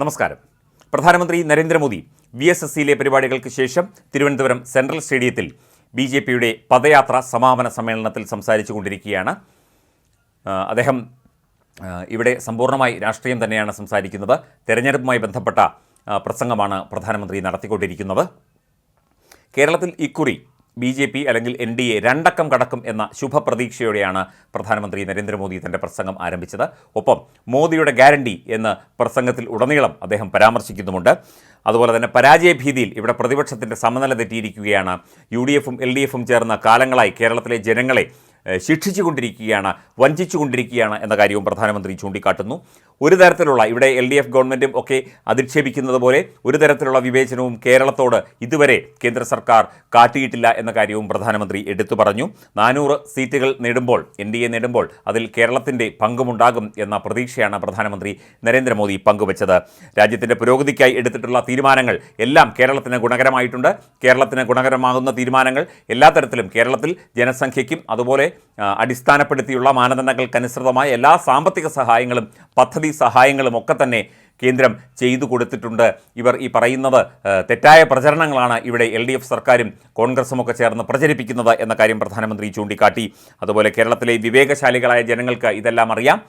നമസ്കാരം. പ്രധാനമന്ത്രി നരേന്ദ്രമോദി VSSCയിലെ പരിപാടികൾക്ക് ശേഷം തിരുവനന്തപുരം സെൻട്രൽ സ്റ്റേഡിയത്തിൽ BJPയുടെ പദയാത്ര സമാപന സമ്മേളനത്തിൽ സംസാരിച്ചു കൊണ്ടിരിക്കുകയാണ്. അദ്ദേഹം ഇവിടെ സമ്പൂർണ്ണമായി രാഷ്ട്രീയം തന്നെയാണ് സംസാരിക്കുന്നത്. തെരഞ്ഞെടുപ്പുമായി ബന്ധപ്പെട്ട പ്രസംഗമാണ് പ്രധാനമന്ത്രി നടത്തിക്കൊണ്ടിരിക്കുന്നത്. കേരളത്തിൽ ഇക്കുറി BJP അല്ലെങ്കിൽ NDA രണ്ടക്കം കടക്കും എന്ന ശുഭപ്രതീക്ഷയോടെയാണ് പ്രധാനമന്ത്രി നരേന്ദ്രമോദി തൻ്റെ പ്രസംഗം ആരംഭിച്ചത്. ഒപ്പം മോദിയുടെ ഗ്യാരണ്ടി എന്ന് പ്രസംഗത്തിൽ ഉടനീളം അദ്ദേഹം പരാമർശിക്കുന്നുമുണ്ട്. അതുപോലെ തന്നെ പരാജയഭീതിയിൽ ഇവിടെ പ്രതിപക്ഷത്തിൻ്റെ സമനില തെറ്റിയിരിക്കുകയാണ്. UDFും LDFും ചേർന്ന കാലങ്ങളായി കേരളത്തിലെ ജനങ്ങളെ ശിക്ഷിച്ചുകൊണ്ടിരിക്കുകയാണ്, വഞ്ചിച്ചുകൊണ്ടിരിക്കുകയാണ് എന്ന കാര്യവും പ്രധാനമന്ത്രി ചൂണ്ടിക്കാട്ടുന്നു. ഒരു തരത്തിലുള്ള ഇവിടെ LDF ഗവൺമെൻറ്റും ഒക്കെ അധിക്ഷേപിക്കുന്നത് പോലെ ഒരു തരത്തിലുള്ള വിവേചനവും കേരളത്തോട് ഇതുവരെ കേന്ദ്ര സർക്കാർ കാട്ടിയിട്ടില്ല എന്ന കാര്യവും പ്രധാനമന്ത്രി എടുത്തു പറഞ്ഞു. 400 സീറ്റുകൾ നേടുമ്പോൾ NDA നേടുമ്പോൾ അതിൽ കേരളത്തിൻ്റെ പങ്കുമുണ്ടാകും എന്ന പ്രതീക്ഷയാണ് പ്രധാനമന്ത്രി നരേന്ദ്രമോദി പങ്കുവച്ചത്. രാജ്യത്തിൻ്റെ പുരോഗതിക്കായി എടുത്തിട്ടുള്ള തീരുമാനങ്ങൾ എല്ലാം കേരളത്തിന് ഗുണകരമായിട്ടുണ്ട്. കേരളത്തിന് ഗുണകരമാകുന്ന തീരുമാനങ്ങൾ എല്ലാ തരത്തിലും കേരളത്തിൽ ജനസംഖ്യയ്ക്കും അതുപോലെ അടിസ്ഥാനപ്പെടുത്തിയുള്ള മാനദണ്ഡങ്ങൾക്കനുസൃതമായ എല്ലാ സാമ്പത്തിക സഹായങ്ങളും പദ്ധതി സഹായങ്ങളും ഒക്കെ തന്നെ കേന്ദ്രം ചെയ്തു കൊടുത്തിട്ടുണ്ട്. ഇവർ ഈ പറയുന്നത് തെറ്റായ പ്രചരണങ്ങളാണ് ഇവിടെ LDF സർക്കാരും കോൺഗ്രസും ഒക്കെ ചേർന്ന് പ്രചരിപ്പിക്കുന്നത് എന്ന കാര്യം പ്രധാനമന്ത്രി ചൂണ്ടിക്കാട്ടി. അതുപോലെ കേരളത്തിലെ വിവേകശാലികളായ ജനങ്ങൾക്ക് ഇതെല്ലാം അറിയാം.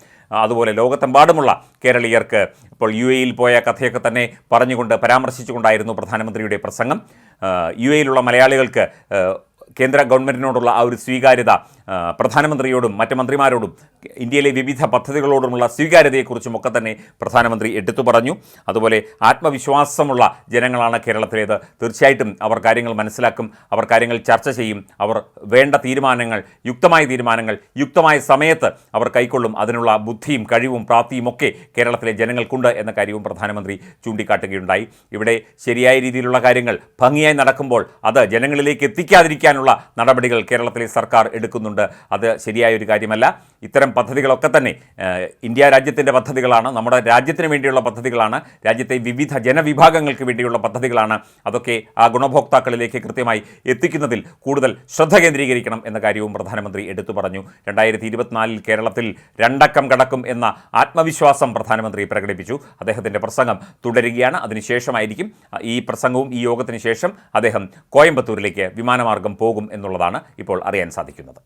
അതുപോലെ ലോകത്തെമ്പാടുമുള്ള കേരളീയർക്ക് ഇപ്പോൾ UAEയിൽ പോയ കഥയൊക്കെ തന്നെ പറഞ്ഞുകൊണ്ട് പരാമർശിച്ചുകൊണ്ടായിരുന്നു പ്രധാനമന്ത്രിയുടെ പ്രസംഗം. UAEയിലുള്ള മലയാളികൾക്ക് കേന്ദ്ര ഗവൺമെൻറ്റിനോടുള്ള ആ ഒരു സ്വീകാര്യത, പ്രധാനമന്ത്രിയോടും മറ്റ് മന്ത്രിമാരോടും ഇന്ത്യയിലെ വിവിധ പദ്ധതികളോടുമുള്ള സ്വീകാര്യതയെക്കുറിച്ചും ഒക്കെ തന്നെ പ്രധാനമന്ത്രി എടുത്തു പറഞ്ഞു. അതുപോലെ ആത്മവിശ്വാസമുള്ള ജനങ്ങളാണ് കേരളത്തിലേത്. തീർച്ചയായിട്ടും അവർ കാര്യങ്ങൾ മനസ്സിലാക്കും, അവർ കാര്യങ്ങൾ ചർച്ച ചെയ്യും, അവർ വേണ്ട തീരുമാനങ്ങൾ, യുക്തമായ തീരുമാനങ്ങൾ യുക്തമായ സമയത്ത് അവർ കൈക്കൊള്ളും. അതിനുള്ള ബുദ്ധിയും കഴിവും പ്രാപ്തിയും ഒക്കെ കേരളത്തിലെ ജനങ്ങൾക്കുണ്ട് എന്ന കാര്യവും പ്രധാനമന്ത്രി ചൂണ്ടിക്കാട്ടുകയുണ്ടായി. ഇവിടെ ശരിയായ രീതിയിലുള്ള കാര്യങ്ങൾ ഭംഗിയായി നടക്കുമ്പോൾ അത് ജനങ്ങളിലേക്ക് എത്തിക്കാതിരിക്കാനുള്ള നടപടികൾ കേരളത്തിലെ സർക്കാർ എടുക്കുന്നുണ്ട്. അത് ശരിയായൊരു കാര്യമല്ല. ഇത്തരം പദ്ധതികളൊക്കെ തന്നെ ഇന്ത്യ രാജ്യത്തിൻ്റെ പദ്ധതികളാണ്, നമ്മുടെ രാജ്യത്തിന് വേണ്ടിയുള്ള പദ്ധതികളാണ്, രാജ്യത്തെ വിവിധ ജനവിഭാഗങ്ങൾക്ക് വേണ്ടിയുള്ള പദ്ധതികളാണ്. അതൊക്കെ ആ ഗുണഭോക്താക്കളിലേക്ക് കൃത്യമായി എത്തിക്കുന്നതിൽ കൂടുതൽ ശ്രദ്ധ കേന്ദ്രീകരിക്കണം എന്ന കാര്യവും പ്രധാനമന്ത്രി എടുത്തു പറഞ്ഞു. 2024 കേരളത്തിൽ രണ്ടക്കം കടക്കും എന്ന ആത്മവിശ്വാസം പ്രധാനമന്ത്രി പ്രകടിപ്പിച്ചു. അദ്ദേഹത്തിൻ്റെ പ്രസംഗം തുടരുകയാണ്. അതിനുശേഷമായിരിക്കും ഈ പ്രസംഗവും ഈ യോഗത്തിന് ശേഷം അദ്ദേഹം കോയമ്പത്തൂരിലേക്ക് വിമാനമാർഗം പോകും എന്നുള്ളതാണ് ഇപ്പോൾ അറിയാൻ സാധിക്കുന്നത്.